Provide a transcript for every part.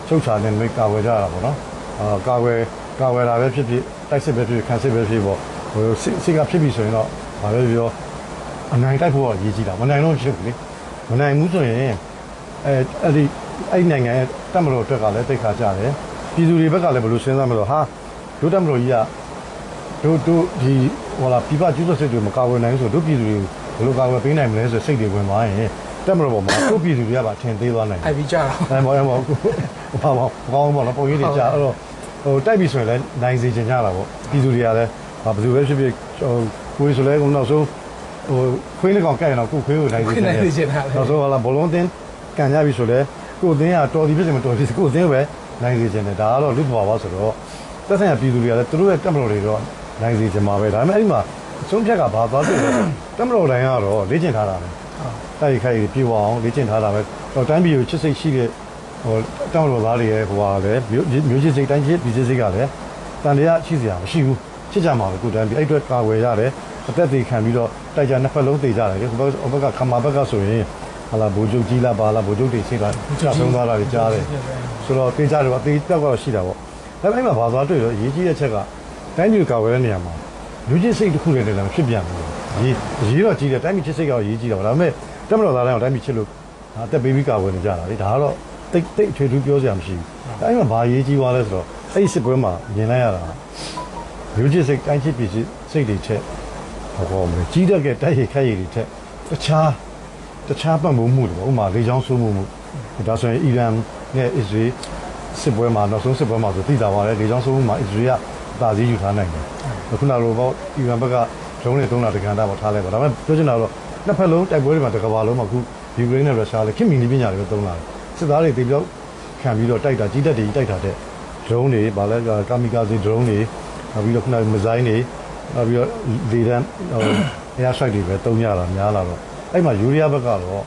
ချုပ်ချာနဲ့မိကာဝယ်ကြတာပေါ့နော်ကာဝယ်တာပဲဖြစ်ဖြစ်တိုက်စစ်ပဲဖြစ်ခံစစ်ပဲဖြစ်ပေါ့ဟိုစစ်ကဖြစ်ပြီဆိုရင်တော့ဘာပဲပြောအနိုင်တိုက်ဖို့ရည်ကြီးတာမနိုင်တော့ဖြစ်ဘူးလေမနိုင်ဘူးဆိုရင်အဲ့နိုင်ငံရဲ့တက်မလို့အတွက်ကလည်းတိတ်ခါကြတယ်ပြည်သူတွေဘက်ကလည်းဘယ်လိုစဉ်းစားမလို့ဟာတို့တက်မလို့ကြီးကတို့ဒီဟိုလာပြပကျူးကျော်စစ်တွေမကာဝယ်နိုင်ဆိုတို့ပြည်သူတွေဘယ်လိုကာဝယ်ပေးနိုင်မလဲဆိုစိတ်တွေဝင်သွားရင်တက်မလို့ပေါ့မှာတို့ပြည်သူတွေကပါထင်သေးသွားနိုင်တယ်အဲ့ပြီးကြတော့အဲ့မောဘာကောင်းပေါ့နော်ပုံရိပ်တွေကြာအဲ့တော့ဟိုတိုက်ပြီဆိုရင်လည်းနိုင်စေချင်ကြတာပေါ့ပြည်သူတွေကလည်းဘယ်သူပဲဖြစ်ဖြစ်ကိုယ်ဆိုလဲကတော့နောက်ဆုံးဟိုခွေးလေးကောင်ကြိုက်ရင်တော့ကိုခွေးကိုနိုင်စေချင်တယ်နောက်ဆုံးဟာလာဘောလုံးတင်ကန်ကြပြီဆိုလဲကိုအသင်းကတော်ဒီဖြစ်စင်မတော်ဒီကိုအသင်းပဲနိုင်စေချင်တယ်ဒါကတော့လူ့ဘဝပါဆိုတော့သက်ဆိုင်ရာပြည်သူတွေကလည်းသူတို့ရဲ့တက်မလို့တွေတော့နိုင်စေချင်မှာပဲဒါပေမဲ့အဲ့ဒီမှာအဆုံးဖြတ်ကဘာသွားဖြစ်လဲတက်မလို့တိုင်းကတော့လေ့ကျင့်ထားတာပဲတိုက်ခိုက်ပြေဝအောင်လေ့ကျင့်ထားတာပဲတော့တိုင်းပြည်ကိုချစ်စိတ်ရှိတဲ့ဟိုတက်မလို့သားတွေရဲ့ဟိုဟာလည်းမျိုးချစ်စိတ်တိုင်းချစ်ပြည်ချစ်စိတ်ကလည်းတန်တရားရှိစရာမရှိဘူးချစ်ကြမှာပဲကိုတိုင်းပြည်အဲ့အတွက်ကာဝယ်ရတယ်အသက်တွေခံပြီးတော့တိုက်ကြနှစ်ဖက်လုံးသိကြတယ်ဟိုဘက်ကခမာဘက်ကဆိုရင်ဟာလာဘူဂျုတ်ကြီးလာပါလာဘူဂျုတ်တွေရှိတာဆုံးသွားတာတွေကြားတယ်ဆိုတော့သိကြတယ်အသေးတောက်ကတော့ရှိတာပေါ့ဒါပေမဲ့ဘာသွားတွေ့တော့ရေးကြီးတဲ့ချက်ကတိုင်းပြည်ကာဝယ်တဲ့နေရာမှာလူချင်းစိတ်တစ်ခုတည်းလည်းဖြစ်ပြန်တယ်ရေးတော့ကြီးတယ်တိုင်းပြည်ချစ်စိတ်ကတော့ရေးကြီးတယ်ဒါပေမဲ့တက်မတော်သားတိုင်းပြည်ချစ်လို့အသက်ပေးပြီးကာဝယ်နေကြတာလေဒါကတော့တိတ်ထွေထူးပြောစရာမရှိဘူးအဲဒီမှာဘာရေးကြီးသွားလဲဆိုတော့အဲ့ဒီစစ်ပွဲမှာမြင်လိုက်ရတာလူချင်းစိတ်တိုင်းချစ်ပြည်စိတ်တွေချက်ဟောမယ်ကြီးတဲ့တိုက်ရိုက်ခိုက်ရည်တွေချက်တခြားပတ်မှုမှုတွေပေါ့ဥမာလေချောင်းဆိုးမှုဒါဆိုရင်အီရန်နဲ့အစ္စရေးစစ်ပွဲမှာနောက်ဆုံးစစ်ပွဲမှာဆိုသိတာပါလေလေချောင်းဆိုးမှုမှာအစ္စရေးကတာစည်းယူထားနိုင်တယ်ခုနလိုပေါ့အီရန်ဘက်ကဒရုန်းနဲ့သုံးတာတကန်တာပေါ့ထားလိုက်ပါဒါပေမဲ့ပြောချင်တာတော့နှစ်ဖက်လုံးတိုက်ပွဲတွေမှာတစ်ကမ္ဘာလုံးမှာခုယူကရိန်းနဲ့ရုရှားလည်းခင်မီနီပညာတွေပဲသုံးလာတယ်စစ်သားတွေတေပြောက်ခံပြီးတော့တိုက်တာကြီးတက်တွေတိုက်တာတဲ့ဒရုန်းတွေဗာလဲကာမီကာဇီဒရုန်းတွေနောက်ပြီးတော့ခုနမစ်ဇိုင်းတွေနောက်ပြီးတော့လေတန်းair strike တွေပဲသုံးရတာများလာတော့အဲ့မှာယူရီးယားဘက်ကတော့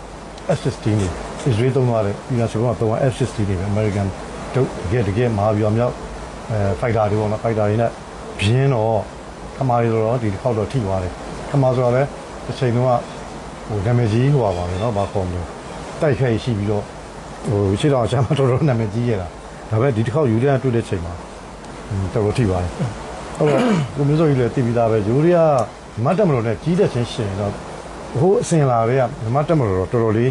F-16 တွေ Israel သုံးသွားတယ်ပြည်နယ်ဆိုတော့သုံးသွား F-16 တွေပဲ American တို့တကယ်မဟာဗျူဟာမြောက် fighter တွေပေါ့နော် fighter တွေနဲ့ပြင်းတော့ခမာရီတော့ဒီတစ်ခေါက်တော့ထိသွားတယ်ခမာဆိုတော့လည်းတစ်ချိန်လုံးကဟို damage ကြီးဟိုပါပဲเนาะဘာခေါ်မလဲတိုက်ခိုက်ရှိပြီးတော့ဟိုရှေ့တော့ဆမ်းမတော်တော်နာမည်ကြီးရတာဒါပေမဲ့ဒီတစ်ခေါက်ယူရီးယားတွေ့တဲ့ချိန်မှာတော်တော်ထိပါတယ်ဟုတ်တော့ကိုမျိုးစောကြီးလည်းတည်ပြီးသားပဲယူရီးယားမတ်တက်မလို့နဲ့ကြီးတဲ့ချင်းရှင်တော့ဟိုအစင်လာတွေကမတ်တက်မလို့တော့တော်တော်လေး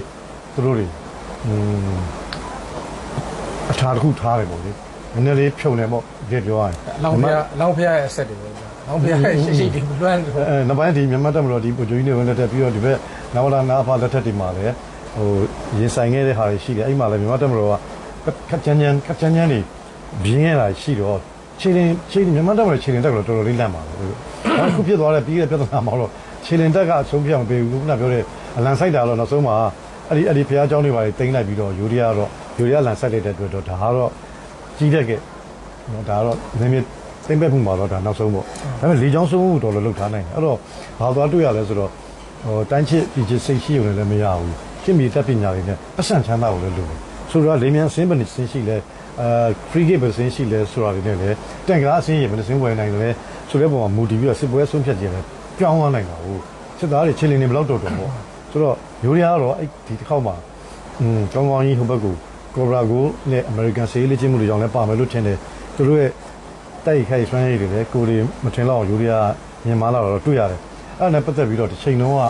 သူတို့တွေအထာတစ်ခုထားတယ်ပေါ့လေနည်းနည်းလေးဖြုံနေပေါ့ကြည့်ပြောရရင်လောင်ဖျားရဲ့အဆက်တွေပေါ့လောင်ဖျားရဲ့ရှိတွေလွှမ်းတယ်နောက်ပိုင်းဒီမြန်မာတက်မလို့ဒီဂျိုကြီးတွေဝင်လက်ထက်ပြီးတော့ဒီဘက်နဝလာနာဖာလက်ထက်တွေမှာလည်းဟိုရင်ဆိုင်ခဲ့တဲ့ဟာတွေရှိတယ်အဲ့မှာလည်းမြန်မာတက်မလို့ကခက်ချမ်းတွေပြင်းရတာရှိတော့ခြေလင်းမြန်မာတက်မလို့ခြေလင်းတက်ကတော့တော်တော်လေးလန့်ပါဘူးအခုဖြစ်သွားတဲ့ပြီးတဲ့ပြဿနာမှာတော့ခြေလင်းတက်ကအဆုံးဖြတ်မပေးဘူးခုနပြောတဲ့အလန်ဆိုင်တာတော့နောက်ဆုံးမှာအဲ့ဒီဖျားเจ้าတွေပါတိမ့်လိုက်ပြီးတော့ယူရီးယားလန်ဆက်လိုက်တဲ့အတွက်တော့ဒါကတော့ကြီးတဲ့ကနော်ဒါကတော့နည်းနည်းသိမ့်ပက်မှုမှာတော့ဒါနောက်ဆုံးပေါ့ဒါပေမဲ့လေချောင်းဆုံးမှုတော့လည်းလုပ်ထားနိုင်တယ်အဲ့တော့ဘာသွားတွေ့ရလဲဆိုတော့ဟိုတိုင်းချစ်ပြည်ချစ်စိတ်ရှိုံလည်းမရဘူးခင်မီတက်ပညာတွေနဲ့ပတ်စံချမ်းသာကိုလည်းလုပ်တယ်ဆိုတော့လေမြန်စင်းပနစ်စင်းရှိလဲfree gate စင်းရှိလဲဆိုတာတွေနဲ့လည်းတန်ကားအစင်းရမစင်းဝယ်နိုင်တယ်ဆိုတဲ့ပုံမှာမူတည်ပြီးတော့စစ်ပွဲဆုံးဖြတ်ခြင်းလည်းပြောင်းသွားနိုင်တာဟုတ်စစ်သားတွေချင်းလင်းနေဘယ်လောက်တော်ပေါ့ဆိုတော့ယူရီးယားကတော့အဲ့ဒီတစ်ခေါက်မှာကောင်းကောင်းကြီးဟိုဘက်ကိုကိုဘရာကိုနဲ့အမေရိကန်ဆေးလေးချင်းမှုတွေကြောင့်လည်းပါမယ်လို့ထင်တယ်သူတို့ရဲ့တိုက်ခိုက်ဆွမ်းရည်တွေလည်းကိုရီမထင်တော့ယူရီးယားမြန်မာလာတော့တွေ့ရတယ်အဲ့ဒါနဲ့ပတ်သက်ပြီးတော့တစ်ချိန်လုံးက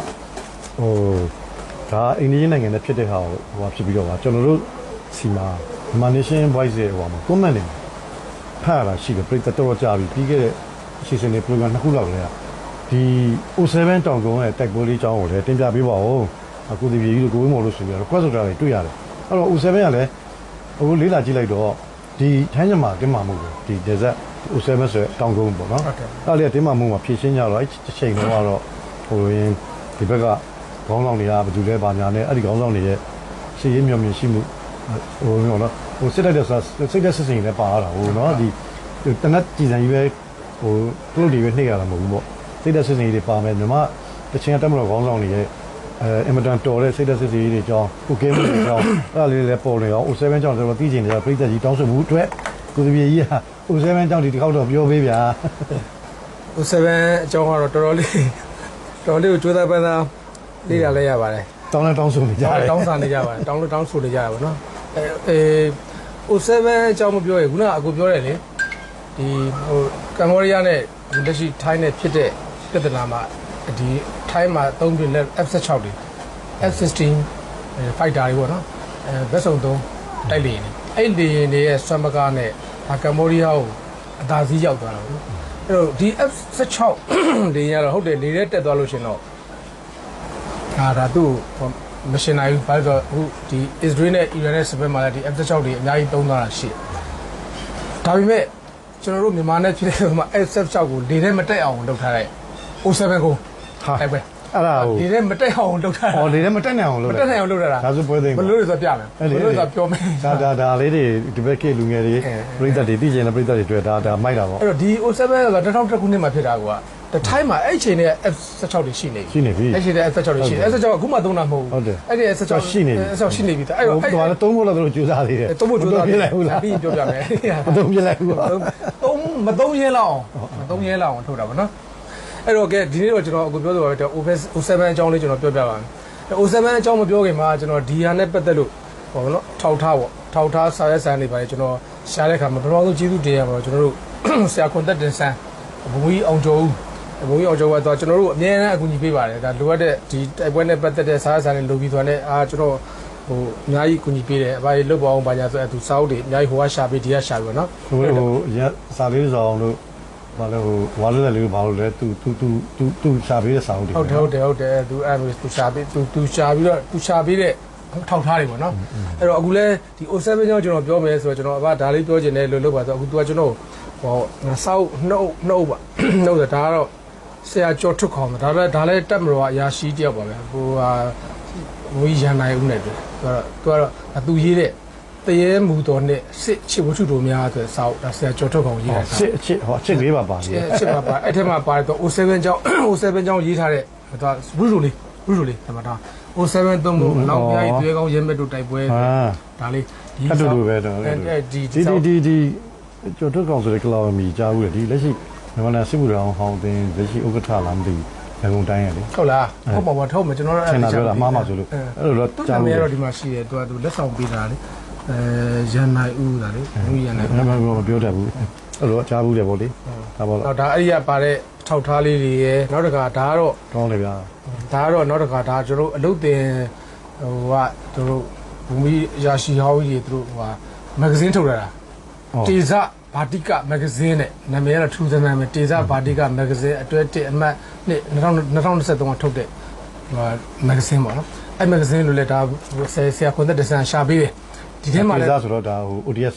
ဟိုဒါအိန္ဒိယနိုင်ငံနဲ့ဖြစ်တဲ့ဟာဟိုဖြစ်ပြီးတော့ကျွန်တော်တို့စီမှာမြန်မာ nation voice ရဲ့ဟိုမှာ comment တွေဖတ်ရတာရှိတယ်ပြိတ္တတော်ကြာပြီပြီးခဲ့တဲ့အစီအစဉ်တွေ program နှစ်ခုလောက်လည်းဒီ O7 တောင်ကုန်းရဲ့တိုက်ပွဲလေးအကြောင်းကိုလည်းတင်ပြပေးပါဦးအခုဒီပြည်ကြီးကိုကိုဝင်းမော်လို့ဆိုပြီးတော့ request ဆိုတာတွေတွေ့ရတယ်အဲ့တော့ O7 ကလည်းဟိုလေးလာကြည့်လိုက်တော့ဒီထိုင်းမြန်မာတင်းမာမှုကိုဒီ desert O7 ဆိုတောင်ကုန်းပေါ့နော်အဲ့လေတင်းမာမှုမှာဖြည့်ရှင်းကြတော့အဲ့တစ်ချိန်တော့ကတော့ဟိုရင်းဒီဘက်ကခေါင်းဆောင်တွေကဘာလို့လဲဗာညာနဲ့အဲ့ဒီခေါင်းဆောင်တွေရဲ့ရှေ့ရင်းမြော်မြင်ရှိမှုဟိုမျိုးနော်ဟိုစစ်တဲ့ဆိုစိတ်သက်စစ်စင်လည်းပါရတာဟိုနော်ဒီတနက်ကြည်စံကြီးပဲဟိုသူတို့တွေပဲနှိမ့်ရတာမဟုတ်ဘူးပေါ့စိတ်သက်စစ်စင်တွေပါမယ်မြန်မာတချင်တက်မလို့ခေါင်းဆောင်တွေရဲ့အင်မတန်တော်တဲ့စိတ်သက်စစ်စင်တွေကြောင်းကိုကဲမှုတွေကြောင်းအဲ့လေးလည်းပေါ်နေအောင် O7 ကြောင်းကျွန်တော်သိချင်တယ်ပြည်သက်ကြီးတောင်းဆိုမှုအတွက်ကိုစီပြည်ကြီးက O7 ကြောင်းဒီတစ်ခေါက်တော့ပြောပေးဗျာ O7 အကြောင်းကတော့တော်တော်လေးကိုကြိုးစားပန်းစားလေ့လာလဲရပါတယ်တောင်းဆိုနေကြတယ်တောင်းစားနေကြပါတယ်တောင်းဆိုနေကြတာပေါ့နော် O7 အကြောင်းမပြောရခုနကအကိုပြောတယ်လေဒီဟိုကမ္ဘောဒီးယားနဲ့လက်ရှိထိုင်းနဲ့ဖြစ်တဲ့ပြဿနာမှာဒီထိုင်းမှာသုံးပြလက် F16 တွေ F16 fighter တွေပေါ့နော်ဘက်စုံသုံးတိုက်လေရင်အဲ့လေရင်တွေရဲ့ဆွမ်းမကားနဲ့ကမ္ဘောဒီးယားကိုအသာစီးရောက်သွားတာပေါ့အဲ့တော့ဒီ F16 လေရင်ကတော့ဟုတ်တယ်လေထဲတက်သွားလို့ရှင်တော့ဒါသူ့မရှင်နိုင်ဘူးဘာလို့ဆိုတော့အခုဒီ Israel နဲ့ Iran နဲ့စပယ်မှာလည်းဒီ F16 တွေအများကြီးသုံးသွားတာရှိတယ်ဒါပေမဲ့ကျွန်တော်တို့မြန်မာနဲ့ဖြစ်တဲ့ဟိုမှာ F16 ကိုလေထဲမတက်အောင်လုပ်ထားတဲ့ O7 ကိုဟာပဲအဲ့ဒါဟိုလေထဲမတက်အောင်လုပ်ထားတာလေထဲမတက်နိုင်အောင်လုပ်မတက်နိုင်အောင်လုပ်ထားတာဒါဆိုပွဲသိမ်းဘယ်လိုလဲဆိုပြမယ်ဘယ်လိုလဲဆိုပြောမယ်ဒါလေးတွေဒီဘက်ကလူငယ်တွေပြည်သက်တွေသိကျင်တဲ့ပြည်သက်တွေတွေ့ဒါမိုက်တာပေါ့အဲ့တော့ဒီ O7 က2000ခုနှစ်မှာဖြစ်တာကွာတထိုင်းမှာအဲ့ချိန်နဲ့ F16 တွေရှိနေပြီအဲ့ချိန်နဲ့ F16 တွေရှိတယ် F16 ကအခုမှသုံးတာမဟုတ်ဘူးအဲ့ဒီ F16 ရှိနေပြီ F16 ရှိနေပြီအဲ့တော့ဟိုကသုံးဖို့လည်းတို့ကြိုးစားသေးတယ်သုံးဖို့ကြိုးစားသေးတယ်ဟုတ်လားပြီးပြောပြမယ်မသုံးပြလိုက်ဘူးမသုံးရဲလောက်အောင်ထုတ်တာပေါ့နော်အဲ့တော့ကဲဒီနေ့တော့ကျွန်တော်အခုပြောဆိုပါမယ်O7 အကြောင်းလေးကျွန်တော်ပြောပြပါမယ်O7 အကြောင်းမပြောခင်မှာကျွန်တော်ဒီဟာနဲ့ပတ်သက်လို့ဟောနော်ထောက်ထားစာရဲစာနေပါလေကျွန်တော်ရှားတဲ့ခါမှာပထမဆုံးကျေးဇူးတင်ရပါတော့ကျွန်တော်တို့ဆရာခွန်သက်တင်ဆန်းဘုံကြီးအောင်ကျော်ဦးဘုံကြီးအောင်ကျော်ကတော့ကျွန်တော်တို့အများနဲ့အကူအညီပေးပါတယ်ဒါလိုအပ်တဲ့ဒီတိုက်ပွဲနဲ့ပတ်သက်တဲ့စာရဲစာနေလိုပြီးသွားတဲ့ကျွန်တော်ဟိုအများကြီးအကူအညီပေးတယ်အပါလုတ်ပါအောင်ပါညာဆိုသူစာအုပ်တွေအများကြီးဟိုကရှာပေးဒီကရှာပြီးတော့နော်ဟိုစာလေးဆောင်လို့ဘာလဲဟိုဝါလွတ်လေးဘာလို့လဲသူရှာပေးတဲ့စာအုပ်တွေဟုတ်တယ်သူအဲ့လိုသူရှာပေးသူရှာပြီးတော့သူရှာပေးတဲ့ထောက်ထားတွေပေါ့နော်အဲ့တော့အခုလဲဒီ O7 ကြောင့်ကျွန်တော်ပြောမယ်ဆိုတော့ကျွန်တော်အဘဒါလေးပြောချင်တယ်လို့လုပ်ပါဆိုအခု तू ကကျွန်တော်ဟောစောက်နှုတ်ပါနှုတ်ဆိုတာဒါကတော့ဆရာကျော်ထုတ်ခေါ်မှာဒါလည်းတက်မတော်အရာရှိတယောက်ပါပဲဟိုဟာဝီရန်နိုင်ဦးနဲ့တူသူကတော့သူရေးတဲ့တရေမူတော်နဲ့စစ်ချစ်ဝတ္ထုတို့များဆိုစောက်ဒါဆရာကျော်ထုတ်ခေါ်ရေးတာစစ်အချစ်ဟောအချစ်လေးပါပါတယ်အချစ်ပါအဲ့ထက်မှာပါတယ်တော့ O7 ကြောင့်ရေးထားတဲ့ဒါဝတ္ထုလေးဒါမှဒါO7 သုံးဖို့နောက်ပြားကြီးတွေ့ကောင်းရဲမဲ့တို့တိုက်ပွဲဒါလေးဒီအတူတူပဲတော့ဒီကျော်ထုတ်ကောင်ဆိုတဲ့ကလော်မီကြားဘူးလေဒီလက်ရှိမြန်မာနိုင်ငံစစ်မှုတော်ဟောင်းတင်လက်ရှိဥက္ကဋ္ဌလားမသိဘူးရန်ကုန်တိုင်းရလေဟုတ်လားဟုတ်ပါဘာထုတ်မယ်ကျွန်တော်တို့အဲ့ဒါပြောတာမှားမှာဆိုလို့အဲ့လိုတော့ကြားမယ်တော့ဒီမှာရှိတယ်သူလက်ဆောင်ပေးတာလေရန်နိုင်ဦးဒါလေဦးရန်နိုင်မပြောတတ်ဘူးအဲ့လိုကြားဘူးတယ်ဗောလေဒါပေါ့ဒါအဲ့ဒီကပါတဲ့ထောက်ထားလေးတွေရယ်နောက်တစ်ခါဒါကတော့ကောင်းတယ်ဗျာဒါကတော့နောက်တစ်ခါဒါကျွန်တော်တို့အလုပ်တင်ဟိုကတို့ဘူမီရာရှိဟောင်းကြီးတို့ဟိုမဂ္ဂဇင်းထုတ်လာတာတေဇဘာတိကမဂ္ဂဇင်းနဲ့နာမည်ကတော့ထူးဆန်းတယ်တေဇဘာတိကမဂ္ဂဇင်းအတွဲ1အမှတ်2023ကထုတ်တဲ့ဟိုမဂ္ဂဇင်းပေါ့နော်အဲ့မဂ္ဂဇင်းလိုလဲဒါဆရာခွန်သက်တဆန်ရှာပေးတယ်ဒီထဲမှာလဲတေဇဆိုတော့ဒါဟို ODS